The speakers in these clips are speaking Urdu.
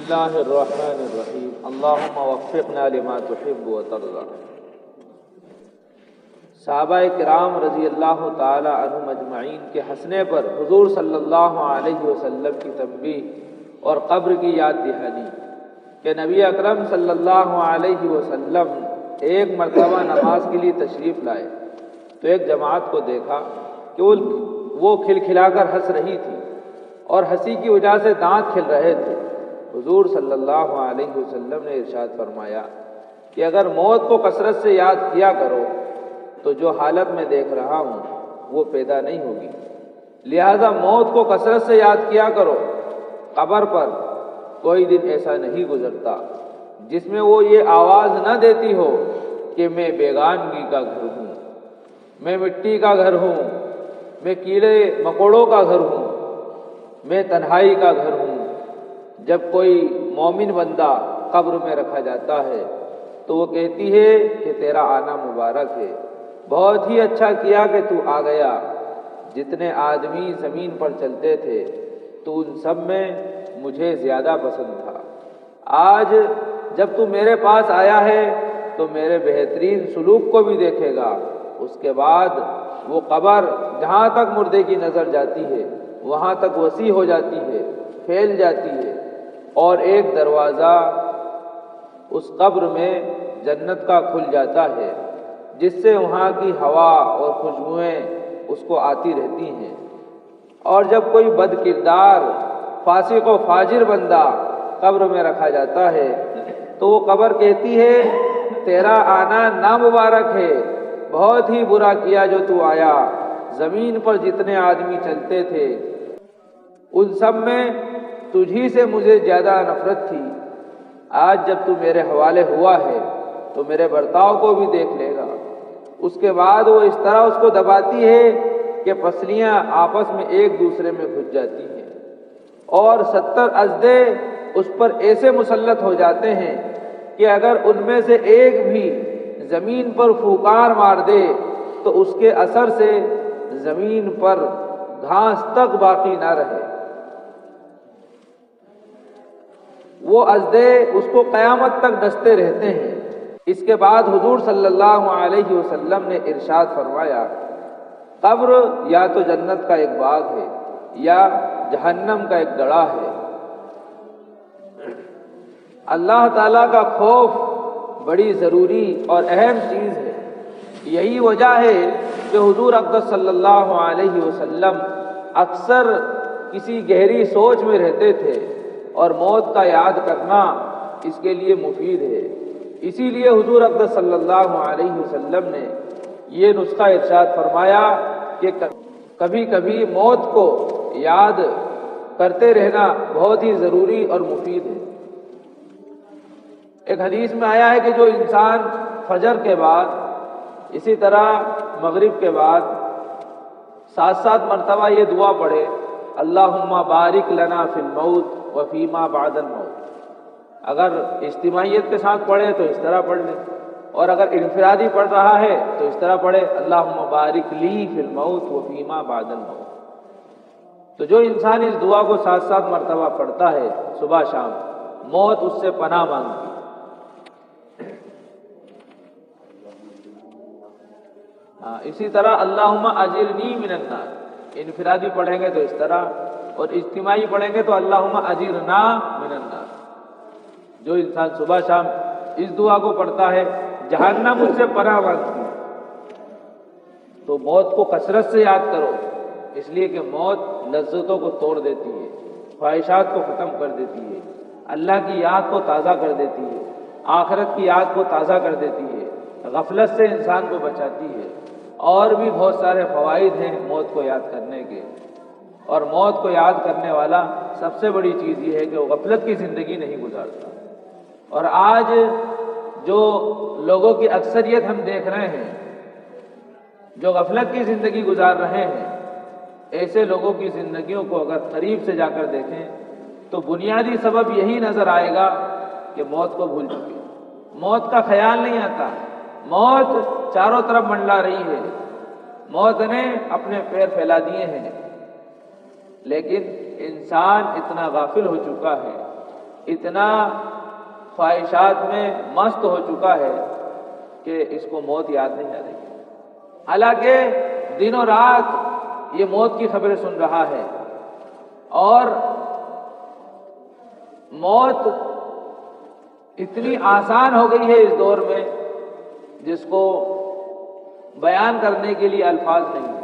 اللہ الرحمن الرحیم اللہم وفقنا لما تحب وترضى۔ صحابہ کرام رضی اللہ تعالی عنہم اجمعین کے ہنسنے پر حضور صلی اللہ علیہ وسلم کی تنبیہ اور قبر کی یاد دہانی کہ نبی اکرم صلی اللہ علیہ وسلم ایک مرتبہ نماز کے لیے تشریف لائے تو ایک جماعت کو دیکھا کہ وہ کھلکھلا کر ہنس رہی تھی اور ہنسی کی وجہ سے دانت کھل رہے تھے۔ حضور صلی اللہ علیہ وسلم نے ارشاد فرمایا کہ اگر موت کو کثرت سے یاد کیا کرو تو جو حالت میں دیکھ رہا ہوں وہ پیدا نہیں ہوگی، لہذا موت کو کثرت سے یاد کیا کرو۔ قبر پر کوئی دن ایسا نہیں گزرتا جس میں وہ یہ آواز نہ دیتی ہو کہ میں بیگانگی کا گھر ہوں، میں مٹی کا گھر ہوں، میں کیڑے مکوڑوں کا گھر ہوں، میں تنہائی کا گھر ہوں۔ جب کوئی مومن بندہ قبر میں رکھا جاتا ہے تو وہ کہتی ہے کہ تیرا آنا مبارک ہے، بہت ہی اچھا کیا کہ تو آ گیا۔ جتنے آدمی زمین پر چلتے تھے تو ان سب میں مجھے زیادہ پسند تھا، آج جب تو میرے پاس آیا ہے تو میرے بہترین سلوک کو بھی دیکھے گا۔ اس کے بعد وہ قبر جہاں تک مردے کی نظر جاتی ہے وہاں تک وسیع ہو جاتی ہے، پھیل جاتی ہے، اور ایک دروازہ اس قبر میں جنت کا کھل جاتا ہے جس سے وہاں کی ہوا اور خوشبوئیں اس کو آتی رہتی ہیں۔ اور جب کوئی بد کردار فاسق و فاجر بندہ قبر میں رکھا جاتا ہے تو وہ قبر کہتی ہے تیرا آنا نامبارک ہے، بہت ہی برا کیا جو تو آیا۔ زمین پر جتنے آدمی چلتے تھے ان سب میں تجھی سے مجھے زیادہ نفرت تھی، آج جب تو میرے حوالے ہوا ہے تو میرے برتاؤ کو بھی دیکھ لے گا۔ اس کے بعد وہ اس طرح اس کو دباتی ہے کہ پسلیاں آپس میں ایک دوسرے میں گھس جاتی ہیں، اور 70 اژدھے اس پر ایسے مسلط ہو جاتے ہیں کہ اگر ان میں سے ایک بھی زمین پر پھوکار مار دے تو اس کے اثر سے زمین پر گھاس تک باقی نہ رہے۔ وہ اژدھے اس کو قیامت تک ڈستے رہتے ہیں۔ اس کے بعد حضور صلی اللہ علیہ وسلم نے ارشاد فرمایا قبر یا تو جنت کا ایک باغ ہے یا جہنم کا ایک گڑھا ہے۔ اللہ تعالیٰ کا خوف بڑی ضروری اور اہم چیز ہے۔ یہی وجہ ہے کہ حضور اقدس صلی اللہ علیہ وسلم اکثر کسی گہری سوچ میں رہتے تھے اور موت کا یاد کرنا اس کے لیے مفید ہے۔ اسی لیے حضور اقدس صلی اللہ علیہ وسلم نے یہ نسخہ ارشاد فرمایا کہ کبھی کبھی موت کو یاد کرتے رہنا بہت ہی ضروری اور مفید ہے۔ ایک حدیث میں آیا ہے کہ جو انسان فجر کے بعد اسی طرح مغرب کے بعد 7 مرتبہ یہ دعا پڑھے اللہم بارک لنا فی الموت وفیما بعد الموت، اگر اجتماعیت کے ساتھ پڑھے تو اس طرح پڑھ لے، اور اگر انفرادی پڑھ رہا ہے تو اس طرح پڑھے اللہم بارک لی فی الموت وفیما بعد الموت۔ تو جو انسان اس دعا کو 7 مرتبہ پڑھتا ہے صبح شام، موت اس سے پناہ مانگتی ہے۔ اسی طرح اللہم اجرنی من النار، انفرادی پڑھیں گے تو اس طرح، اور اجتماعی پڑھیں گے تو اللہم اجرنا من النار۔ جو انسان صبح شام اس دعا کو پڑھتا ہے جہنم اس سے پناہ مانگتی ہے۔ تو موت کو کثرت سے یاد کرو، اس لیے کہ موت لذتوں کو توڑ دیتی ہے، خواہشات کو ختم کر دیتی ہے، اللہ کی یاد کو تازہ کر دیتی ہے، آخرت کی یاد کو تازہ کر دیتی ہے، غفلت سے انسان کو بچاتی ہے، اور بھی بہت سارے فوائد ہیں موت کو یاد کرنے کے۔ اور موت کو یاد کرنے والا سب سے بڑی چیز یہ ہے کہ وہ غفلت کی زندگی نہیں گزارتا۔ اور آج جو لوگوں کی اکثریت ہم دیکھ رہے ہیں جو غفلت کی زندگی گزار رہے ہیں، ایسے لوگوں کی زندگیوں کو اگر قریب سے جا کر دیکھیں تو بنیادی سبب یہی نظر آئے گا کہ موت کو بھول چکے، موت کا خیال نہیں آتا، موت چاروں طرف منڈلا رہی ہے، موت نے اپنے پیر پھیلا دیے ہیں، لیکن انسان اتنا غافل ہو چکا ہے اتنا خواہشات میں مست ہو چکا ہے کہ اس کو موت یاد نہیں آ رہی، حالانکہ دن و رات یہ موت کی خبریں سن رہا ہے۔ اور موت اتنی آسان ہو گئی ہے اس دور میں جس کو بیان کرنے کے لیے الفاظ نہیں ہیں۔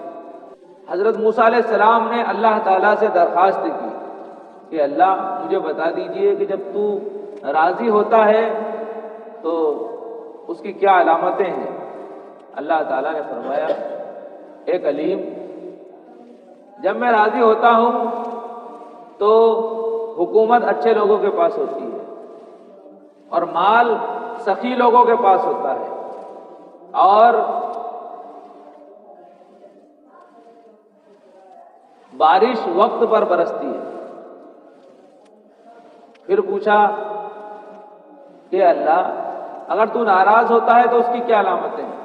حضرت موسیٰ علیہ السلام نے اللہ تعالیٰ سے درخواست کی کہ اللہ مجھے بتا دیجئے کہ جب تو راضی ہوتا ہے تو اس کی کیا علامتیں ہیں؟ اللہ تعالیٰ نے فرمایا، اے کلیم، جب میں راضی ہوتا ہوں تو حکومت اچھے لوگوں کے پاس ہوتی ہے اور مال سخی لوگوں کے پاس ہوتا ہے، اور بارش وقت پر برستی ہے۔ پھر پوچھا کہ اللہ اگر تو ناراض ہوتا ہے تو اس کی کیا علامتیں ہیں؟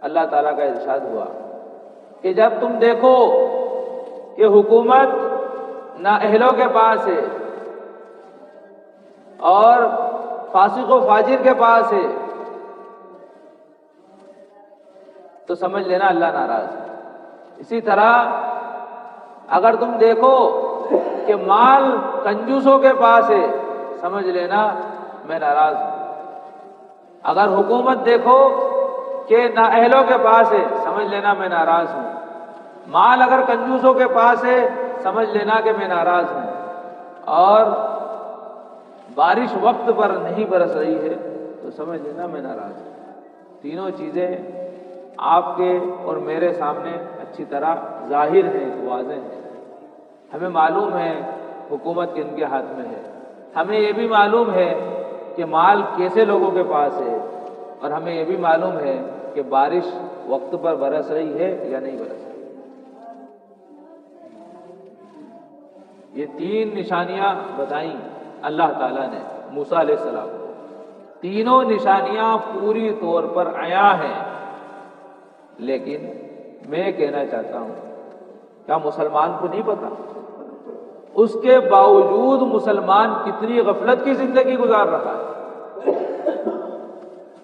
اللہ تعالیٰ کا ارشاد ہوا کہ جب تم دیکھو کہ حکومت نااہلوں کے پاس ہے اور فاسق و فاجر کے پاس ہے تو سمجھ لینا اللہ ناراض ہے۔ اسی طرح اگر تم دیکھو کہ مال کنجوسوں کے پاس ہے سمجھ لینا میں ناراض ہوں۔ اگر حکومت دیکھو کہ نااہلوں کے پاس ہے سمجھ لینا میں ناراض ہوں۔ مال اگر کنجوسوں کے پاس ہے سمجھ لینا کہ میں ناراض ہوں، اور بارش وقت پر نہیں برس رہی ہے تو سمجھ لینا میں ناراض ہوں۔ تینوں چیزیں آپ کے اور میرے سامنے اچھی طرح ظاہر ہیں، واضح ہیں۔ ہمیں معلوم ہے حکومت کن کے ہاتھ میں ہے، ہمیں یہ بھی معلوم ہے کہ مال کیسے لوگوں کے پاس ہے، اور ہمیں یہ بھی معلوم ہے کہ بارش وقت پر برس رہی ہے یا نہیں برس رہی۔ یہ تین نشانیاں بتائیں اللہ تعالیٰ نے موسیٰ علیہ السلام کو۔ تینوں نشانیاں پوری طور پر عیاں ہیں، لیکن میں کہنا چاہتا ہوں کیا مسلمان کو نہیں پتا؟ اس کے باوجود مسلمان کتنی غفلت کی زندگی گزار رہا ہے،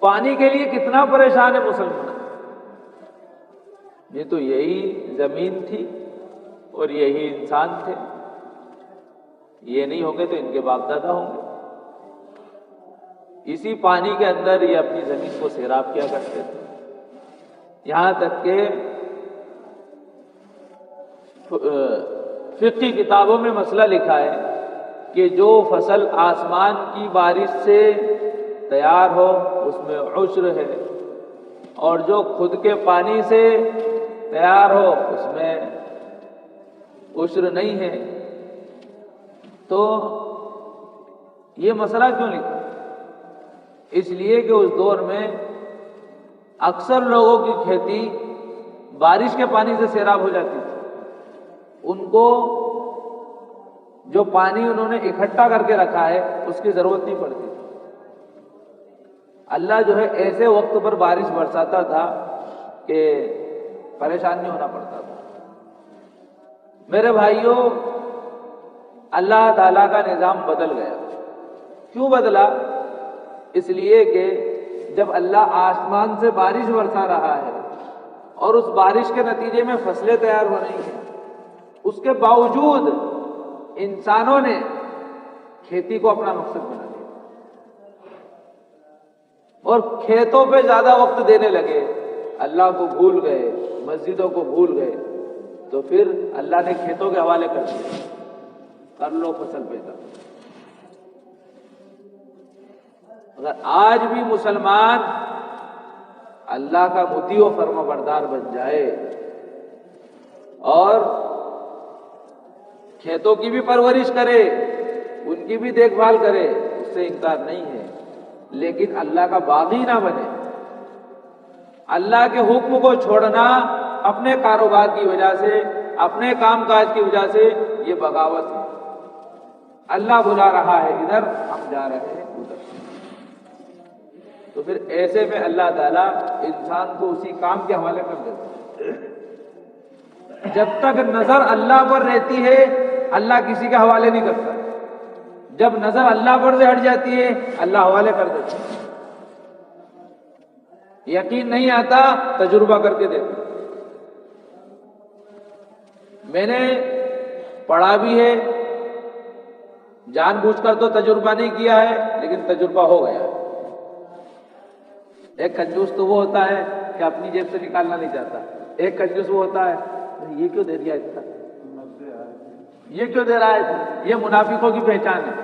پانی کے لیے کتنا پریشان ہے مسلمان۔ یہ تو یہی زمین تھی اور یہی انسان تھے، یہ نہیں ہوں گے تو ان کے باپ دادا ہوں گے۔ اسی پانی کے اندر یہ اپنی زمین کو سیراب کیا کرتے تھے، یہاں تک کہ فقہی کتابوں میں مسئلہ لکھا ہے کہ جو فصل آسمان کی بارش سے تیار ہو اس میں عشر ہے، اور جو خود کے پانی سے تیار ہو اس میں عشر نہیں ہے۔ تو یہ مسئلہ کیوں لکھا؟ اس لیے کہ اس دور میں اکثر لوگوں کی کھیتی بارش کے پانی سے سیراب ہو جاتی تھی، ان کو جو پانی انہوں نے اکٹھا کر کے رکھا ہے اس کی ضرورت نہیں پڑتی تھی۔ اللہ جو ہے ایسے وقت پر بارش برساتا تھا کہ پریشان نہیں ہونا پڑتا تھا۔ میرے بھائیوں، اللہ تعالیٰ کا نظام بدل گیا۔ کیوں بدلا؟ اس لیے کہ جب اللہ آسمان سے بارش برسا رہا ہے اور اس بارش کے نتیجے میں فصلیں تیار ہو رہی ہیں، اس کے باوجود انسانوں نے کھیتی کو اپنا مقصد بنا لیا اور کھیتوں پہ زیادہ وقت دینے لگے، اللہ کو بھول گئے، مسجدوں کو بھول گئے، تو پھر اللہ نے کھیتوں کے حوالے کر دیا، کر لو فصل پیدا۔ اگر آج بھی مسلمان اللہ کا مطیع و فرما بردار بن جائے اور کھیتوں کی بھی پرورش کرے، ان کی بھی دیکھ بھال کرے، اس سے انکار نہیں ہے، لیکن اللہ کا باغی نہ بنے۔ اللہ کے حکم کو چھوڑنا اپنے کاروبار کی وجہ سے، اپنے کام کاج کی وجہ سے، یہ بغاوت ہے۔ اللہ بلا رہا ہے ادھر، ہم جا رہے ہیں ادھر، تو پھر ایسے میں اللہ تعالیٰ انسان کو اسی کام کے حوالے کر دیتا ہے۔ جب تک نظر اللہ پر رہتی ہے اللہ کسی کے حوالے نہیں کرتا، جب نظر اللہ پر سے ہٹ جاتی ہے اللہ حوالے کر دیتا ہے۔ یقین نہیں آتا تجربہ کر کے دیکھو۔ میں نے پڑھا بھی ہے، جان بوجھ کر تو تجربہ نہیں کیا ہے، لیکن تجربہ ہو گیا ہے۔ ایک کنجوس تو وہ ہوتا ہے کہ اپنی جیب سے نکالنا نہیں چاہتا، ایک کنجوس وہ ہوتا ہے یہ کیوں دے دیا اتنا، یہ کیوں دے رہا ہے، یہ منافقوں کی پہچان ہے۔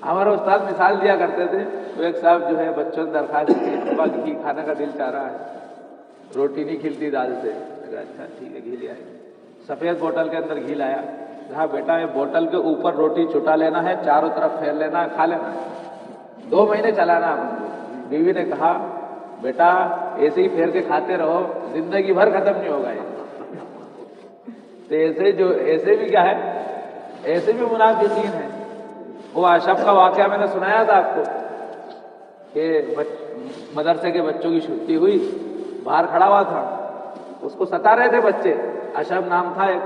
ہمارا استاد مثال دیا کرتے تھے، تو ایک صاحب جو ہے بچوں نے درخواست کی، ابا گھی کھانے کا دل چاہ رہا ہے، روٹی نہیں کھلتی دال سے۔ اچھا ٹھیک ہے گھی لے آئے، سفید بوتل کے اندر گھی لایا، کہا بیٹا یہ بوتل کے اوپر روٹی چٹا لینا ہے، چاروں طرف پھیر لینا ہے، کھا لینا ہے، 2 مہینے چلانا ہے۔ بیوی نے کہا بیٹا ایسے ہی پھیر کے کھاتے رہو، زندگی بھر ختم نہیں ہوگا یہ۔ تو ایسے بھی کیا ہے، ایسے بھی منافقین ہیں۔ وہ اشرف کا واقعہ میں نے سنایا تھا آپ کو کہ مدرسے کے بچوں کی چھٹی ہوئی، باہر کھڑا ہوا تھا، اس کو ستا رہے تھے بچے، اشرف نام تھا، ایک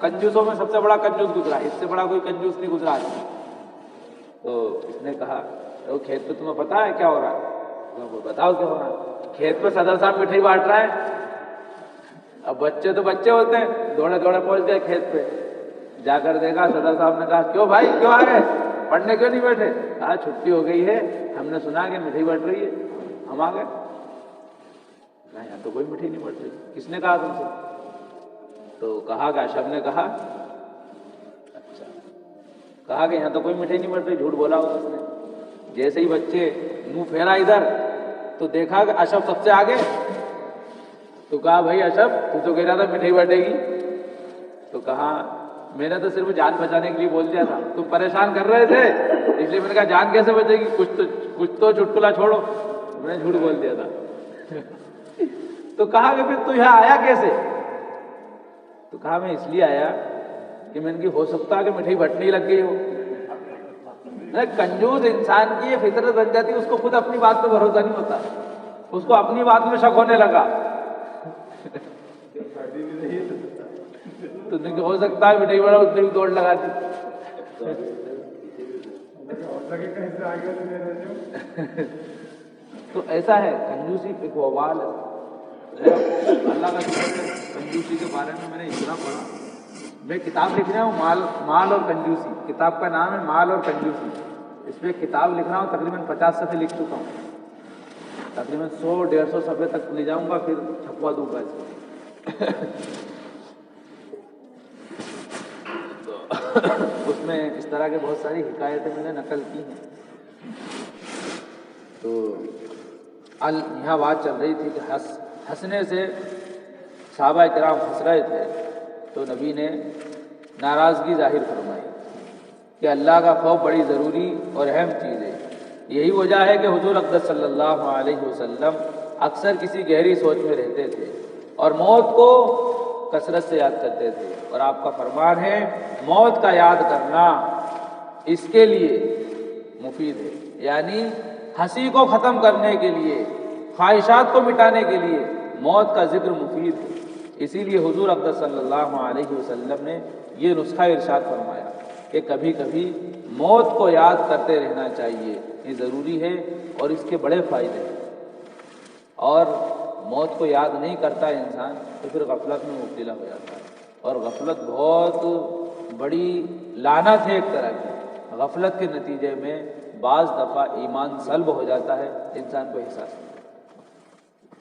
کنجوسوں میں سب سے بڑا کنجوس گزرا، اس سے بڑا کوئی کنجوس نہیں گزرا۔ تو اس نے کہا وہ کھیت پہ تمہیں پتا ہے کیا ہو رہا ہے؟ بتاؤ کیا ہو رہا ہے؟ کھیت پہ صدر صاحب مٹھائی بانٹ رہا ہے۔ اب بچے تو بچے ہوتے ہیں، دوڑے دوڑے پہنچ گئے کھیت پہ، جا کر دیکھا، صدر صاحب نے کہا کیوں بھائی کیوں آ گئے، پڑھنے کیوں نہیں بیٹھے؟ کہا چھٹی ہو گئی ہے، ہم نے سنا کہ مٹھائی بٹ رہی ہے، ہم آ گئے۔ یہاں تو کوئی مٹھائی نہیں بٹ رہی، کس نے کہا تم سے؟ تو کہا کہ اشرف نے کہا، اچھا، کہا کہ یہاں تو کوئی مٹھائی نہیں بٹ رہی، جھوٹ بولا ہوگا اس نے۔ جیسے ہی بچے منہ پھیرا ادھر تو دیکھا کہ اشرف سب سے آگے، تو کہا بھائی اشرف تو کہہ رہا تھا مٹھائی بٹے گی، تو کہا میں نے تو صرف جان بچانے کے لیے بول دیا تھا، تم پریشان کر رہے تھے اس لیے میں نے کہا جان کیسے بچے گی، کچھ تو چٹکلا چھوڑو، میں نے جھوٹ بول دیا تھا۔ تو کہا کہ پھر تو یہاں آیا کیسے؟ تو کہا میں اس لیے آیا کہ میں نے کی ہو سکتا ہے کہ مٹھائی بٹنے ہی لگ گئی ہو۔ کنجوس انسان کی یہ فطرت بن جاتی ہے، اس کو خود اپنی بات پہ بھروسہ نہیں ہوتا، اس کو اپنی بات میں شک ہونے لگا۔ تو ہو سکتا ہے مٹھائی بڑا اس نے بھی دوڑ لگا دی۔ تو ایسا ہے، کنجوسی ایک وبال ہے۔ اللہ کا شکر ہے کنجوسی کے بارے میں نے اتنا پڑھا، میں کتاب لکھ رہا ہوں مال اور کنجوسی، کتاب کا نام ہے مال اور کنجوسی، اس پہ کتاب لکھ رہا ہوں، تقریباً 50 صفحے لکھ چکا ہوں، تقریباً 100-150 صفحے تک لے جاؤں گا، پھر چھپوا دوں گا اس کو۔ اس میں اس طرح کے بہت ساری حکایتیں میں نے نقل کی ہیں۔ تو یہاں بات چل رہی تھی کہ ہنسنے سے صحابہ کرام ہنس رہے تھے، تو نبی نے ناراضگی ظاہر فرمائی کہ اللہ کا خوف بڑی ضروری اور اہم چیز ہے۔ یہی وجہ ہے کہ حضور اقدس صلی اللہ علیہ وسلم اکثر کسی گہری سوچ میں رہتے تھے اور موت کو کثرت سے یاد کرتے تھے، اور آپ کا فرمان ہے موت کا یاد کرنا اس کے لیے مفید ہے، یعنی ہنسی کو ختم کرنے کے لیے، خواہشات کو مٹانے کے لیے موت کا ذکر مفید ہے۔ اسی لیے حضور اقدس صلی اللہ علیہ وسلم نے یہ نسخہ ارشاد فرمایا کہ کبھی کبھی موت کو یاد کرتے رہنا چاہیے، یہ ضروری ہے اور اس کے بڑے فائدے ہیں۔ اور موت کو یاد نہیں کرتا انسان تو پھر غفلت میں مبتلا ہو جاتا ہے، اور غفلت بہت بڑی لعنت ہے ایک طرح کی۔ غفلت کے نتیجے میں بعض دفعہ ایمان سلب ہو جاتا ہے، انسان کو احساس نہیں ہوتا۔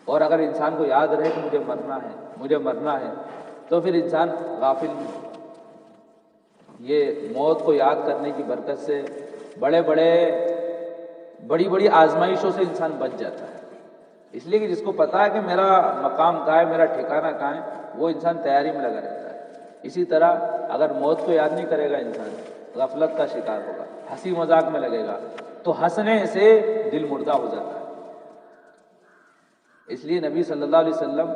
اور اگر انسان کو یاد رہے کہ مجھے مرنا ہے تو پھر انسان غافل نہیں ہوتا۔ یہ موت کو یاد کرنے کی برکت سے بڑی بڑی آزمائشوں سے انسان بچ جاتا ہے، اس لیے کہ جس کو پتا ہے کہ میرا مقام کہاں ہے، میرا ٹھکانہ کہاں ہے، وہ انسان تیاری میں لگا رہتا ہے۔ اسی طرح اگر موت کو یاد نہیں کرے گا انسان، غفلت کا شکار ہوگا، ہنسی مذاق میں لگے گا، تو ہنسنے سے دل مردہ ہو جاتا ہے۔ اس لیے نبی صلی اللہ علیہ وسلم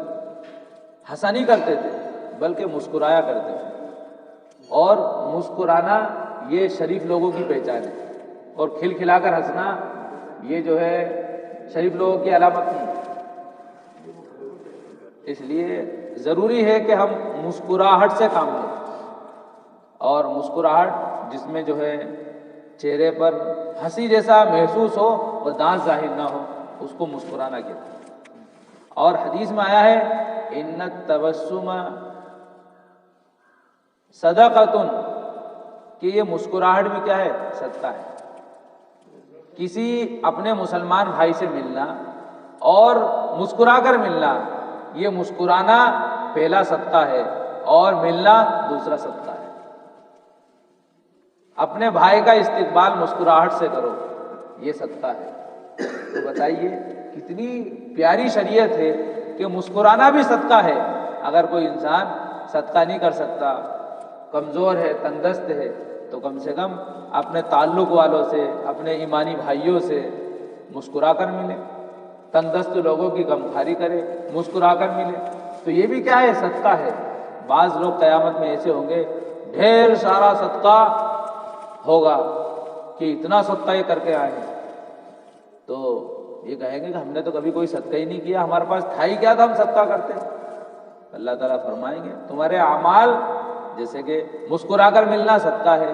ہنسا نہیں کرتے تھے بلکہ مسکرایا کرتے تھے، اور مسکرانا یہ شریف لوگوں کی پہچان ہے، اور کھل کھلا کر ہنسنا یہ جو ہے شریف لوگوں کی علامت نہیں ہے۔ اس لیے ضروری ہے کہ ہم مسکراہٹ سے کام لیں، اور مسکراہٹ جس میں جو ہے چہرے پر ہنسی جیسا محسوس ہو اور دانت ظاہر نہ ہو، اس کو مسکرانا کہتے ہیں۔ اور حدیث میں آیا ہے ان التبسم صدقۃ، کہ یہ مسکراہٹ بھی کیا ہے؟ صدقہ ہے۔ کسی اپنے مسلمان بھائی سے ملنا اور مسکرا کر ملنا، یہ مسکرانا پہلا صدقہ ہے اور ملنا دوسرا صدقہ ہے۔ اپنے بھائی کا استقبال مسکراہٹ سے کرو، یہ صدقہ ہے۔ تو بتائیے کتنی پیاری شریعت ہے کہ مسکرانا بھی صدقہ ہے۔ اگر کوئی انسان صدقہ نہیں کر سکتا، کمزور ہے، تندرست ہے، تو کم سے کم اپنے تعلق والوں سے، اپنے ایمانی بھائیوں سے مسکرا کر ملے، تندرست لوگوں کی غمخواری کرے، مسکرا کر ملے، تو یہ بھی کیا ہے؟ صدقہ ہے۔ بعض لوگ قیامت میں ایسے ہوں گے، ڈھیر سارا صدقہ ہوگا کہ اتنا صدقہ یہ کر کے آئے ہیں، تو یہ کہیں گے کہ ہم نے تو کبھی کوئی صدقہ ہی نہیں کیا، ہمارے پاس تھا ہی کیا تھا ہم صدقہ کرتے۔ اللہ تعالیٰ فرمائیں گے تمہارے اعمال، جیسے کہ مسکرا کر ملنا صدقہ ہے،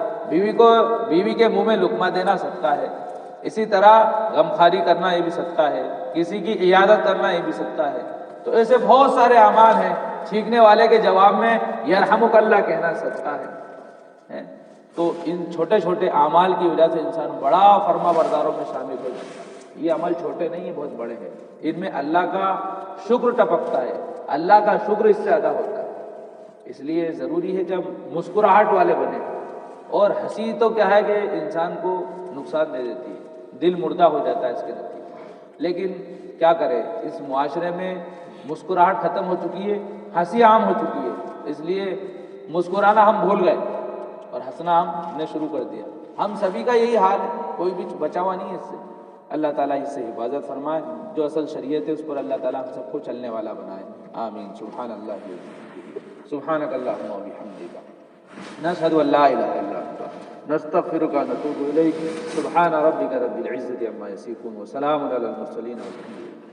بیوی کے منہ میں لقمہ دینا صدقہ ہے، اسی طرح غمخواری کرنا یہ بھی صدقہ ہے، کسی کی عیادت کرنا یہ بھی صدقہ ہے۔ تو ایسے بہت سارے اعمال ہیں۔ چھینکنے والے کے جواب میں یرحمک اللہ کہنا صدقہ ہے۔ تو ان چھوٹے چھوٹے اعمال کی وجہ سے انسان بڑا فرما برداروں میں شامل ہو جاتا ہے۔ یہ عمل چھوٹے نہیں ہیں، بہت بڑے ہیں، ان میں اللہ کا شکر ٹپکتا ہے، اللہ کا شکر اس سے ادا ہوتا ہے۔ اس لیے ضروری ہے کہ ہم مسکراہٹ والے بنیں۔ اور ہنسی تو کیا ہے کہ انسان کو نقصان دے دیتی ہے، دل مردہ ہو جاتا ہے اس کے نتیجے۔ لیکن کیا کرے، اس معاشرے میں مسکراہٹ ختم ہو چکی ہے، ہنسی عام ہو چکی ہے، اس لیے مسکرانا ہم بھول گئے اور ہنسنا ہم نے شروع کر دیا۔ ہم سبھی کا یہی حال ہے، کوئی بھی بچا ہوا نہیں ہے اس سے۔ اللہ تعالیٰ اس سے حفاظت فرمائے، جو اصل شریعت ہے اس پر اللہ تعالیٰ ہم سب کو چلنے والا بنائے، آمین۔ سبحان اللہ سبحانک اللہم و بحمدک، نشہد ان لا الہ الا انت، نستغفرک و نتوب الیک۔ سبحان ربک رب العزۃ عما یصفون، وسلام علی المرسلین والحمد للہ۔